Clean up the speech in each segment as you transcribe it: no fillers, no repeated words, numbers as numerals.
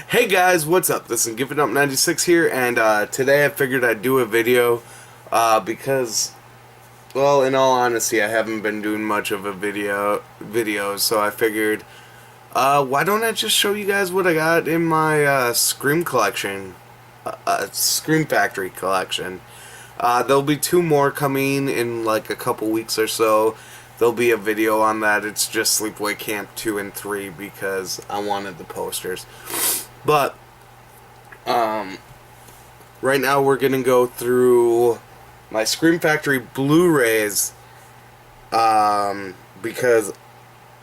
Hey guys, what's up? This is Givenup 96 here, and today I figured I'd do a video because, well, in all honesty, I haven't been doing much of a videos, so I figured, why don't I just show you guys what I got in my Scream collection, Scream Factory collection. There'll be two more coming in like a couple weeks or so. There'll be a video on that. It's just Sleepaway Camp 2 and 3 because I wanted the posters. But, right now we're going to go through my Scream Factory Blu-rays, because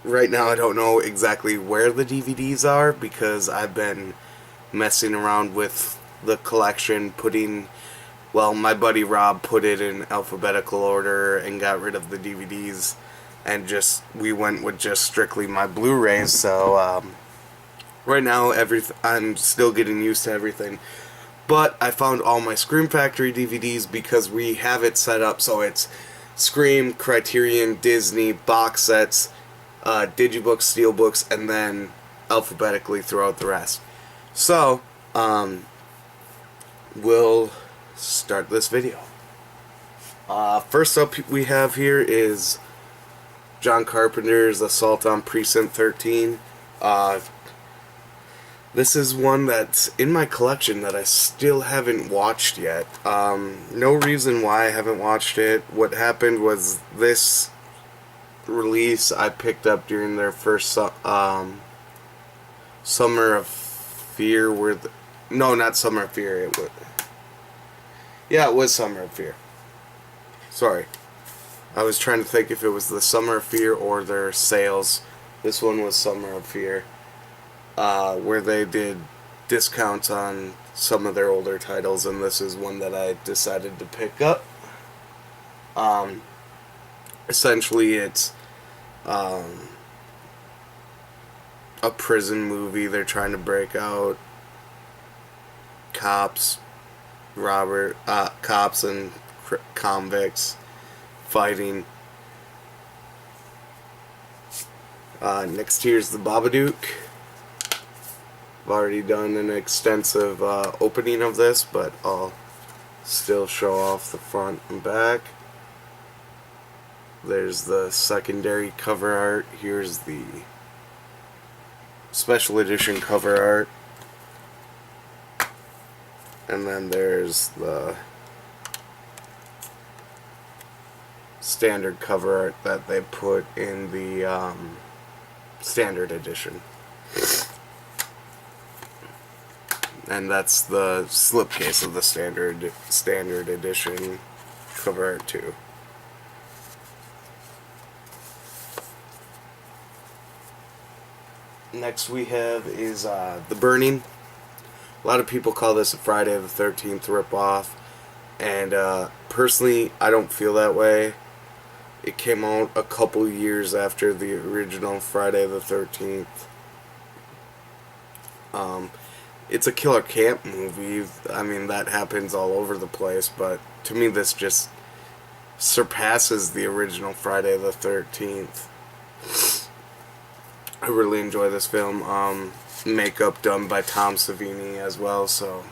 right now I don't know exactly where the DVDs are because I've been messing around with the collection, well, my buddy Rob put it in alphabetical order and got rid of the DVDs, and we went with just strictly my Blu-rays, so, right now I'm still getting used to everything. But I found all my Scream Factory DVDs because we have it set up so it's Scream, Criterion, Disney, box sets, Digibooks, Steelbooks, and then alphabetically throughout the rest. So, we'll start this video. First up we have here is John Carpenter's Assault on Precinct 13. This is one that's in my collection that I still haven't watched yet. No reason why I haven't watched it. What happened was this release I picked up during their first Summer of Fear. No, not Summer of Fear. It was Summer of Fear. Sorry. I was trying to think if it was the Summer of Fear or their sales. This one was Summer of Fear. Where they did discounts on some of their older titles, and this is one that I decided to pick up. Essentially it's a prison movie. They're trying to break out cops and convicts fighting. Next here's the Babadook. I've already done an extensive opening of this, but I'll still show off the front and back. There's the secondary cover art. Here's the special edition cover art. And then there's the standard cover art that they put in the standard edition. And that's the slipcase of the standard edition cover art too. Next we have is The Burning. A lot of people call this a Friday the 13th ripoff, and personally I don't feel that way. It came out a couple years after the original Friday the 13th. It's a killer camp movie. I mean, that happens all over the place, but to me this just surpasses the original Friday the 13th. I really enjoy this film. Makeup done by Tom Savini as well, so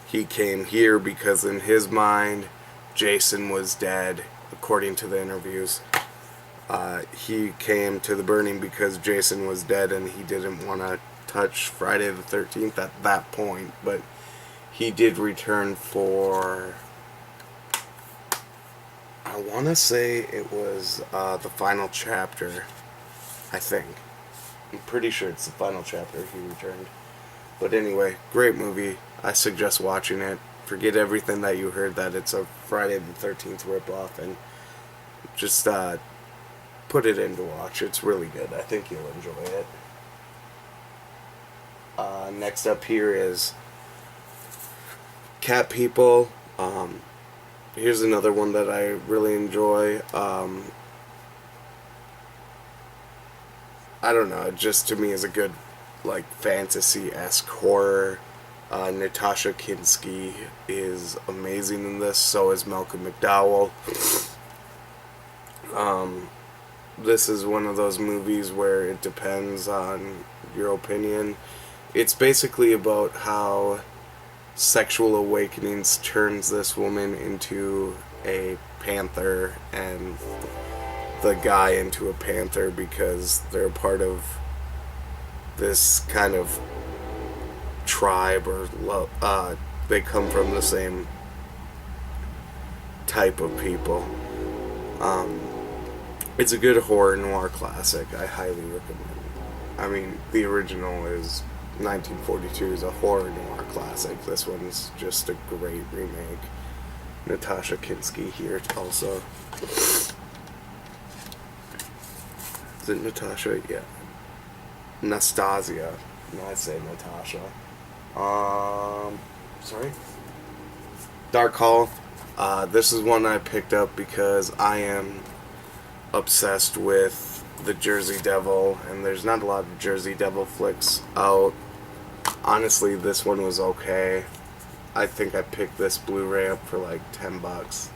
he came here because in his mind Jason was dead, according to the interviews. He came to The Burning because Jason was dead and he didn't want to touch Friday the 13th at that point, but he did return for, I want to say it was the final chapter, I think. I'm pretty sure it's the final chapter he returned. But anyway, great movie. I suggest watching it. Forget everything that you heard that it's a Friday the 13th ripoff, and just put it in to watch. It's really good. I think you'll enjoy it. Next up here is Cat People. Here's another one that I really enjoy. I don't know, it just to me is a good, like, fantasy-esque horror. Natasha Kinski is amazing in this, so is Malcolm McDowell. This is one of those movies where it depends on your opinion. It's basically about how sexual awakenings turns this woman into a panther and the guy into a panther because they're part of this kind of tribe or they come from the same type of people. It's a good horror noir classic. I highly recommend it. I mean, the original is 1942 is a horror noir classic. This one's just a great remake. Natasha Kinski here also. Is it Natasha? Yeah. Nastasia. No, I say Natasha. Sorry. Dark Hall. This is one I picked up because I am obsessed with the Jersey Devil, and there's not a lot of Jersey Devil flicks out. Honestly, this one was okay. I think I picked this Blu-ray up for like $10.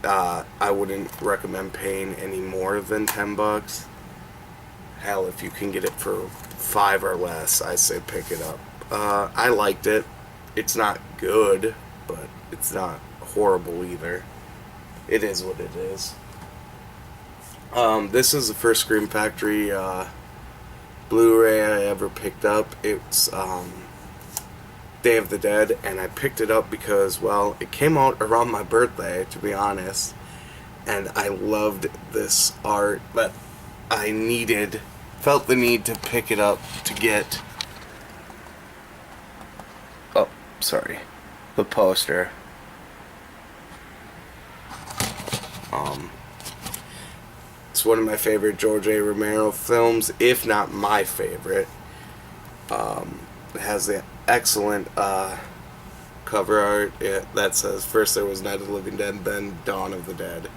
I wouldn't recommend paying any more than $10. Hell, if you can get it for $5 or less, I say pick it up. I liked it. It's not good, but it's not horrible either. It is what it is. This is the first Scream Factory Blu-ray I ever picked up. It's Day of the Dead, and I picked it up because, well, it came out around my birthday, to be honest, and I loved this art, but I felt the need to pick it up to get, the poster. It's one of my favorite George A. Romero films, if not my favorite. It has the excellent cover art that says, first there was Night of the Living Dead, then Dawn of the Dead,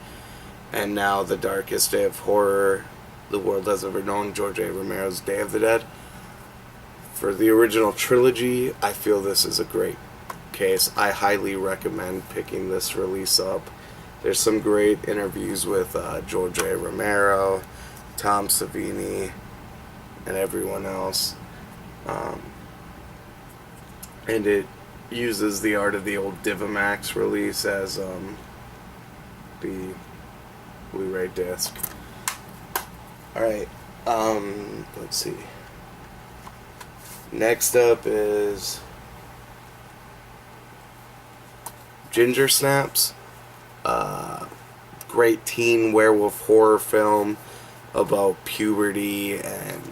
and now the darkest day of horror the world has ever known, George A. Romero's Day of the Dead. For the original trilogy, I feel this is a great case. I highly recommend picking this release up. There's some great interviews with George A. Romero, Tom Savini, and everyone else. And it uses the art of the old Divamax release as the Blu-ray disc. Alright, let's see. Next up is Ginger Snaps. Great teen werewolf horror film about puberty and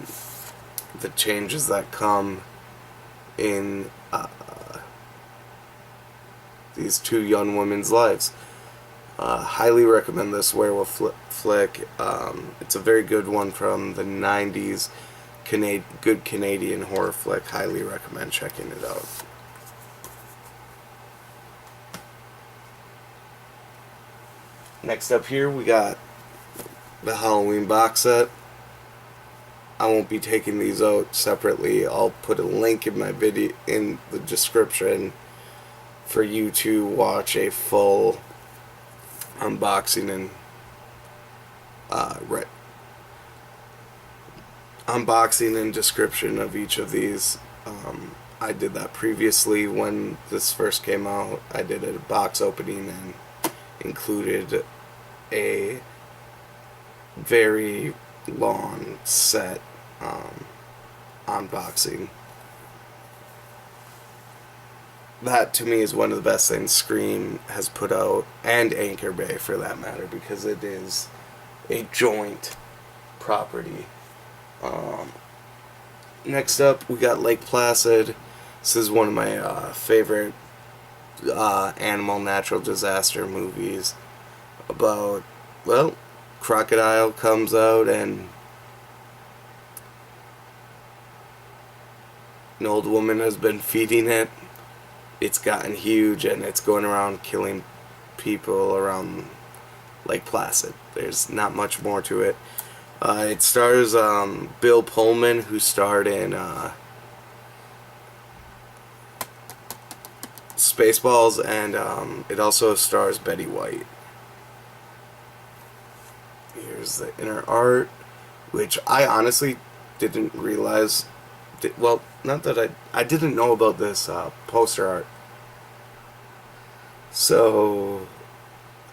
the changes that come in these two young women's lives. Highly recommend this werewolf flick. It's a very good one from the 90s. Good Canadian horror flick. Highly recommend checking it out. Next up here we got the Halloween box set. I won't be taking these out separately. I'll put a link in my video in the description for you to watch a full unboxing and unboxing and description of each of these. I did that previously when this first came out. I did a box opening and included a very long set unboxing. That to me is one of the best things Scream has put out, and Anchor Bay for that matter, because it is a joint property. Next up we got Lake Placid. This is one of my favorite animal natural disaster movies about, well, crocodile comes out and an old woman has been feeding it. It's gotten huge and it's going around killing people around Lake Placid. There's not much more to it. It stars Bill Pullman, who starred in Spaceballs, and it also stars Betty White. Here's the inner art, which I honestly didn't realize well, not that I didn't know about this poster art. So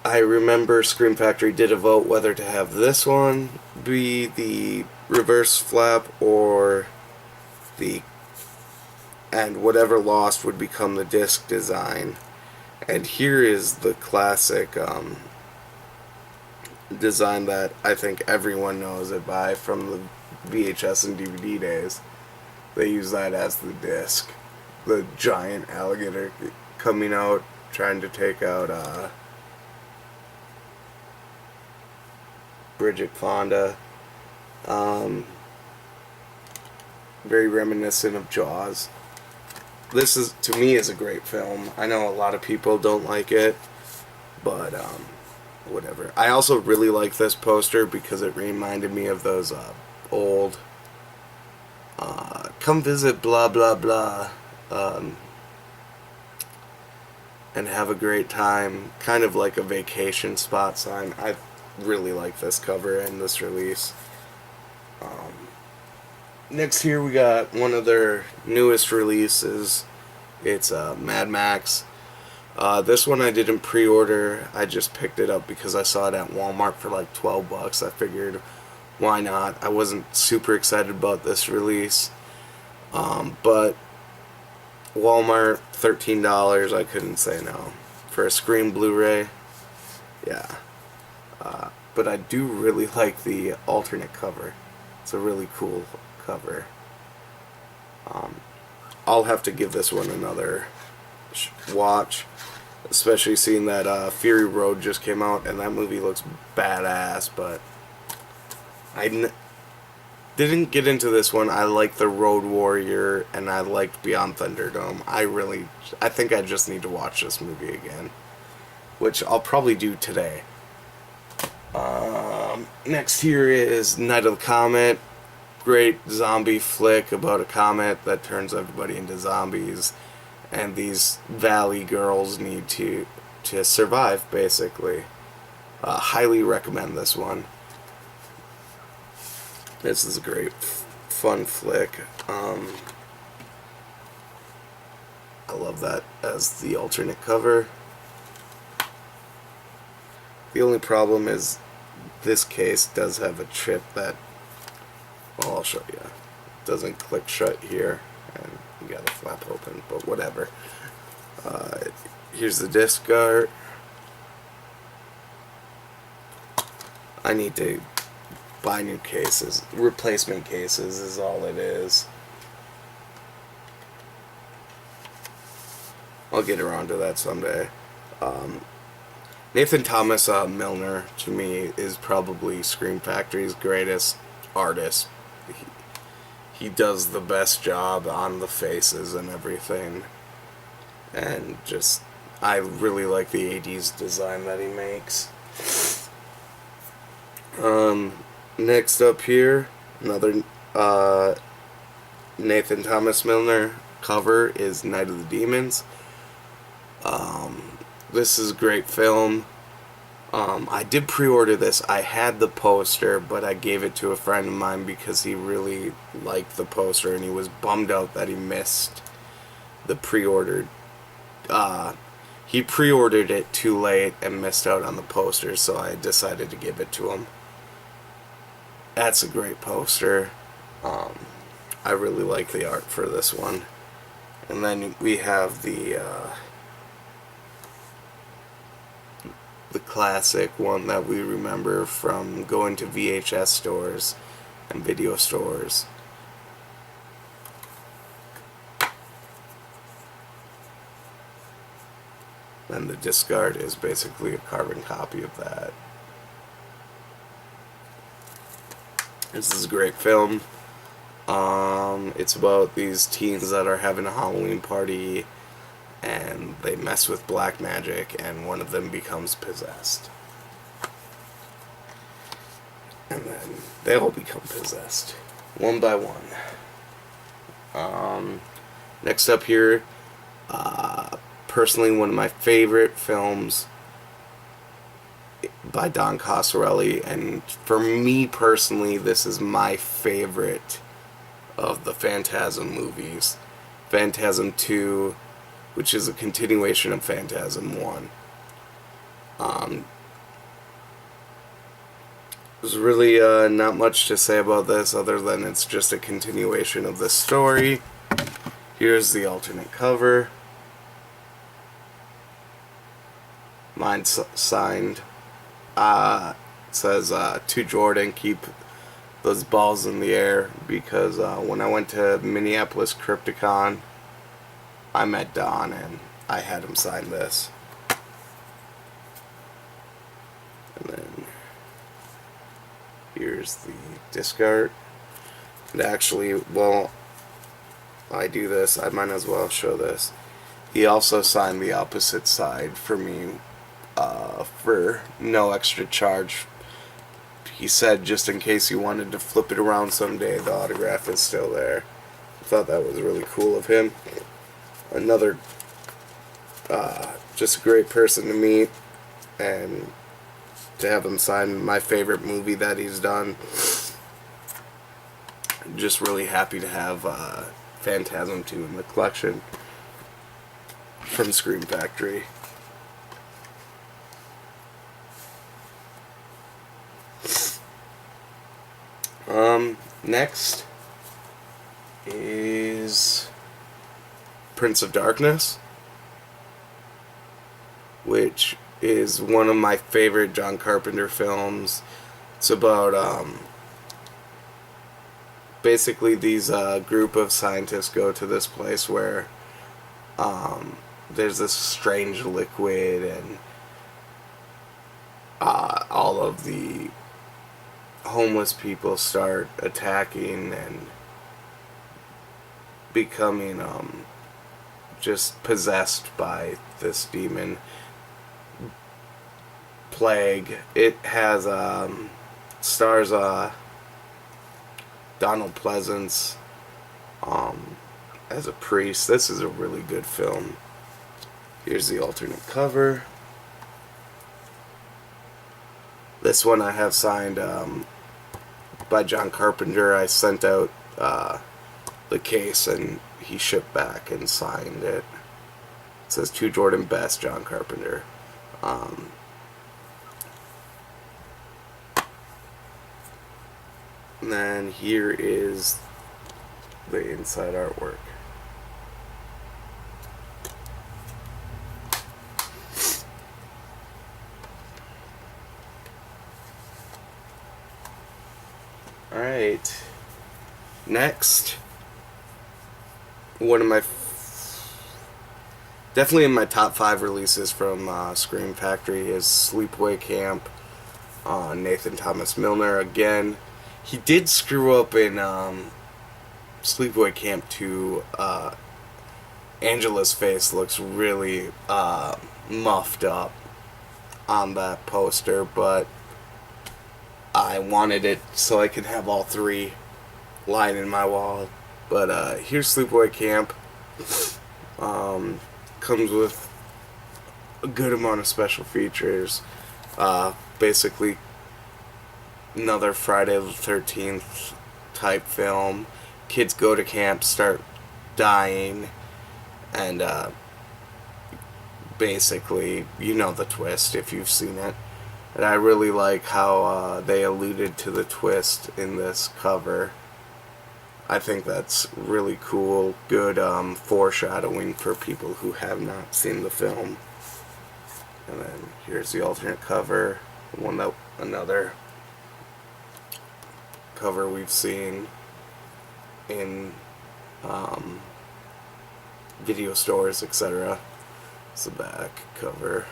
I remember Scream Factory did a vote whether to have this one be the reverse flap or the, and whatever lost would become the disc design. And here is the classic design that I think everyone knows it by from the VHS and DVD days. They use that as the disc. The giant alligator coming out, trying to take out Bridget Fonda. Very reminiscent of Jaws. This is, to me, is a great film. I know a lot of people don't like it, but whatever. I also really like this poster because it reminded me of those old come visit blah blah blah and have a great time, kind of like a vacation spot sign. I really like this cover and this release. Next here we got one of their newest releases. It's Mad Max. This one I didn't pre-order. I just picked it up because I saw it at Walmart for like $12. I figured, why not? I wasn't super excited about this release. But Walmart, $13, I couldn't say no. For a Scream Blu-ray, yeah. But I do really like the alternate cover. It's a really cool cover. I'll have to give this one another watch, especially seeing that Fury Road just came out, and that movie looks badass, but I didn't get into this one. I like The Road Warrior, and I liked Beyond Thunderdome. I think I just need to watch this movie again, which I'll probably do today. Next here is Night of the Comet. Great zombie flick about a comet that turns everybody into zombies, and these valley girls need to survive, basically. Highly recommend this one. This is a great fun flick. I love that as the alternate cover. The only problem is this case does have a chip that, well, I'll show you. It doesn't click shut here, and you gotta flap open, but whatever. Here's the disc art. I need to buy new cases. Replacement cases is all it is. I'll get around to that someday. Nathan Thomas Milner, to me, is probably Scream Factory's greatest artist. He does the best job on the faces and everything. And just, I really like the 80s design that he makes. Next up here, another Nathan Thomas Milner cover is Night of the Demons. This is a great film. I did pre-order this. I had the poster, but I gave it to a friend of mine because he really liked the poster and he was bummed out that he missed the pre-ordered. He pre-ordered it too late and missed out on the poster, so I decided to give it to him. That's a great poster. I really like the art for this one. And then we have the classic one that we remember from going to VHS stores and video stores. And the disc art is basically a carbon copy of that. This is a great film. It's about these teens that are having a Halloween party and they mess with black magic and one of them becomes possessed. And then they all become possessed, one by one. Next up here, personally one of my favorite films by Don Coscarelli, and for me personally, this is my favorite of the Phantasm movies. Phantasm 2, which is a continuation of Phantasm 1. There's really not much to say about this other than it's just a continuation of the story. Here's the alternate cover. Mine's signed. It says, to Jordan, keep those balls in the air, because when I went to Minneapolis Crypticon, I met Don and I had him sign this. And then here's the disc art. And actually, while I do this, I might as well show this. He also signed the opposite side for me for no extra charge. He said just in case you wanted to flip it around someday, the autograph is still there. I thought that was really cool of him. Another just a great person to meet, and to have him sign my favorite movie that he's done. Just really happy to have Phantasm 2 in the collection from Scream Factory. Next is Prince of Darkness, which is one of my favorite John Carpenter films. It's about basically these group of scientists go to this place where there's this strange liquid, and all of the homeless people start attacking and becoming just possessed by this demon plague. It has stars Donald Pleasance as a priest. This is a really good film. Here's the alternate cover. This one I have signed by John Carpenter. I sent out the case and he shipped back and signed it. It says, to Jordan Best, John Carpenter. And then here is the inside artwork. Alright, next, one of my, definitely in my top 5 releases from Scream Factory is Sleepaway Camp. Nathan Thomas Milner again. He did screw up in Sleepaway Camp 2. Angela's face looks really muffed up on that poster, but I wanted it so I could have all 3 lying in my wall. But here's Sleepaway Camp. Comes with a good amount of special features. Basically, another Friday the 13th type film. Kids go to camp, start dying, and basically, you know the twist if you've seen it. And I really like how they alluded to the twist in this cover. I think that's really cool. Good foreshadowing for people who have not seen the film. And then here's the alternate cover. Another cover we've seen in video stores, etc. It's the back cover.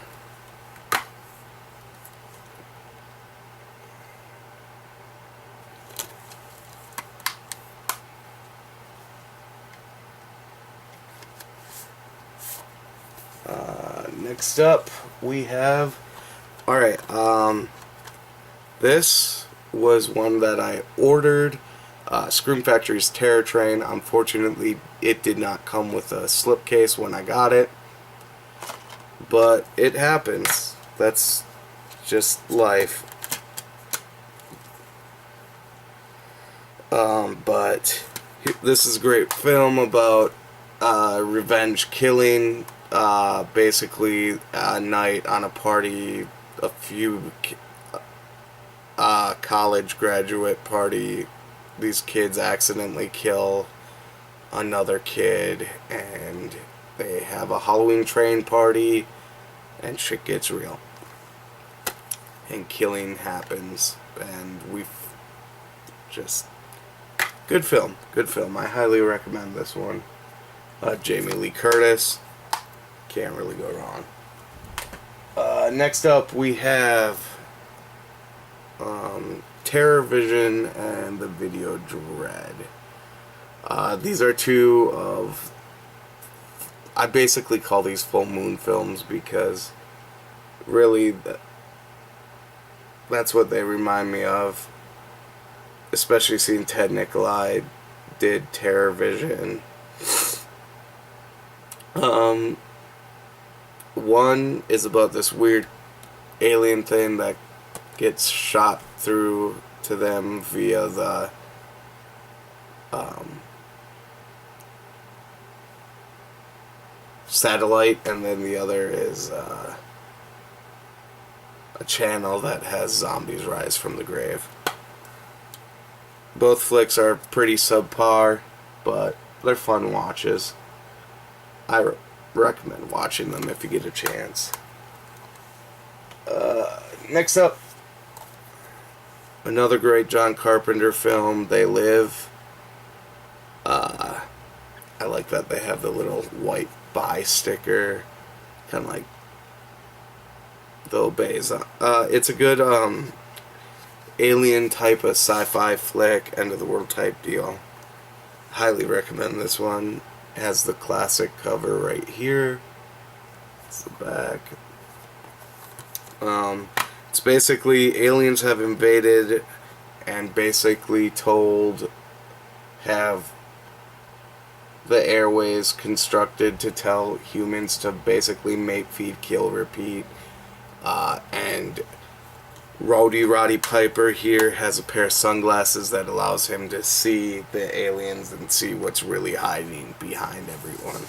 Next up, we have, alright, this was one that I ordered, Scream Factory's Terror Train. Unfortunately, it did not come with a slipcase when I got it, but it happens. That's just life. But This is a great film about revenge killing. Basically, a night on a party, a few college graduate party, these kids accidentally kill another kid, and they have a Halloween train party, and shit gets real. And killing happens, and just good film. Good film. I highly recommend this one. Jamie Lee Curtis. Can't really go wrong. Next up, we have Terror Vision and the Video Dread. These are two of... I basically call these full moon films because really that's what they remind me of. Especially seeing Ted Nicolai did Terror Vision. One is about this weird alien thing that gets shot through to them via the satellite, and then the other is a channel that has zombies rise from the grave. Both flicks are pretty subpar, but they're fun watches. I recommend watching them if you get a chance. Next up, another great John Carpenter film, They Live. I like that they have the little white buy sticker, kind of like the obeys. It's a good alien type of sci-fi flick, end of the world type deal. Highly recommend this one. It has the classic cover right here. It's the back. It's basically aliens have invaded and basically have the airways constructed to tell humans to basically mate, feed, kill, repeat. And Roddy Piper here has a pair of sunglasses that allows him to see the aliens and see what's really hiding behind everyone.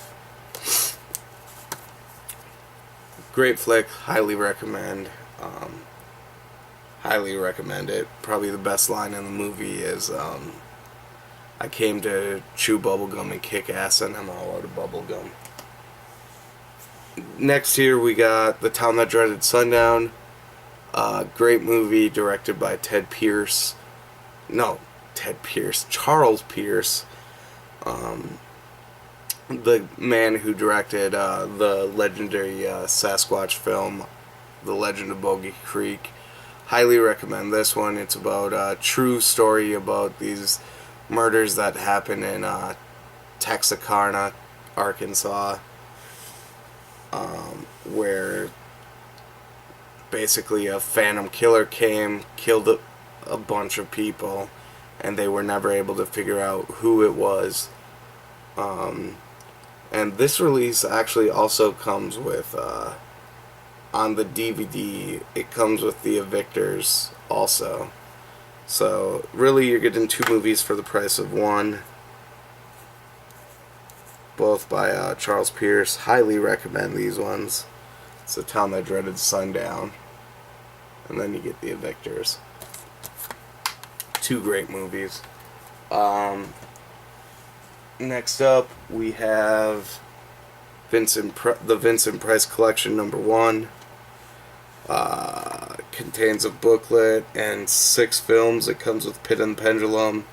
Great flick, highly recommend. Highly recommend it. Probably the best line in the movie is, I came to chew bubblegum and kick ass, and I'm all out of bubblegum. Next here we got The Town That Dreaded Sundown. Great movie directed by Charles Pierce. The man who directed the legendary Sasquatch film, The Legend of Bogey Creek. Highly recommend this one. It's about a true story about these murders that happen in Texarkana, Arkansas, where basically a phantom killer killed a bunch of people, and they were never able to figure out who it was. And this release actually also comes with, on the DVD, it comes with the Evictors also. So really you're getting two movies for the price of one. Both by Charles Pierce. Highly recommend these ones. It's The Town That Dreaded Sundown. And then you get the Evictors. Two great movies. Next up, we have the Vincent Price Collection #1. Contains a booklet and 6 films. It comes with Pit and Pendulum,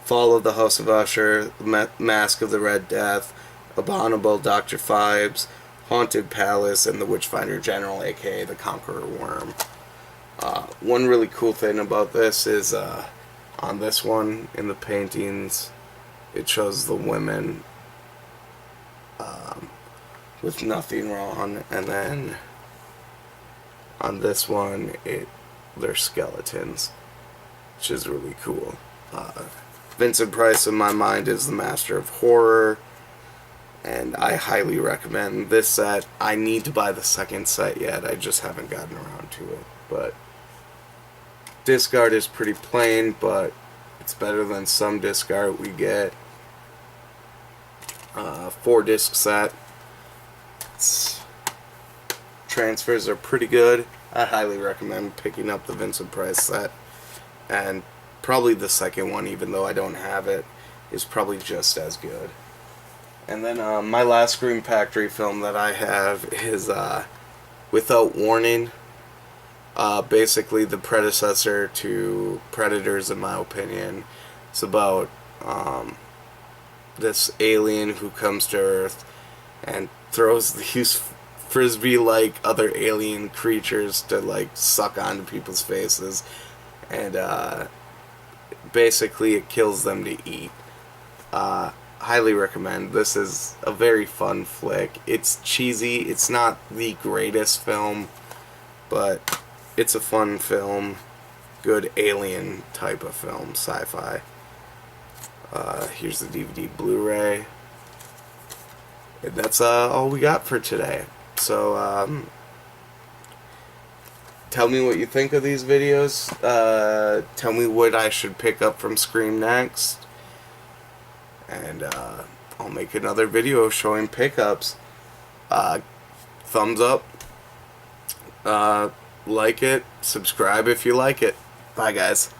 Fall of the House of Usher, Mask of the Red Death, Abominable Dr. Phibes, Haunted Palace, and The Witchfinder General, aka the Conqueror Worm. One really cool thing about this is on this one, in the paintings, it shows the women with nothing wrong, and then on this one they're skeletons, which is really cool. Vincent Price in my mind is the master of horror, and I highly recommend this set. I need to buy the second set yet, I just haven't gotten around to it, but disc art is pretty plain, but it's better than some disc art we get. 4-disc set. Transfers are pretty good. I highly recommend picking up the Vincent Price set. And probably the second one, even though I don't have it, is probably just as good. And then my last Scream Factory film that I have is Without Warning. Basically the predecessor to Predators, in my opinion. It's about this alien who comes to Earth and throws these frisbee-like other alien creatures to like suck onto people's faces, and basically it kills them to eat. Highly recommend. This is a very fun flick. It's cheesy. It's not the greatest film, but it's a fun film. Good alien type of film, sci-fi. Here's the DVD Blu-ray. And that's all we got for today. So, tell me what you think of these videos. Tell me what I should pick up from Scream next. And I'll make another video showing pickups. Thumbs up. Like it. Subscribe if you like it. Bye, guys.